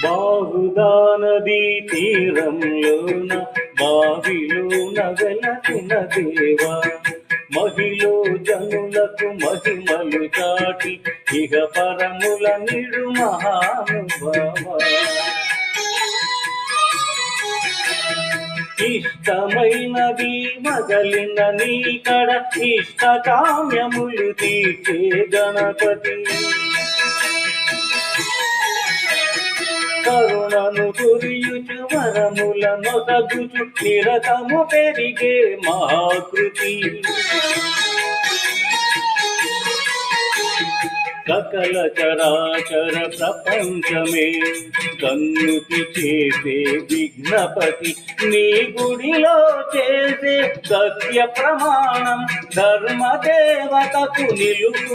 బాహుదా నదీ తీరంలోన బావిలోన వెలసిన దేవా, మహిళ జనులకు మహిమలు చాటి ఇహ పరముల నిడు మహానుభావ. ఇష్టమైనది మగలిన నీకడ ఇష్ట కామ్యములు తీర్చే గణపతి, కరుణను కురియుచు వరముల నొసగుచు నిరతము పెరిగే మహాకృతి. సకల చరాచర ప్రపంచమే కన్నుతి చేసే విఘ్నపతి, నీ గుడిలో చేసే సత్య ప్రమాణం ధర్మదేవతకు నిలుపు.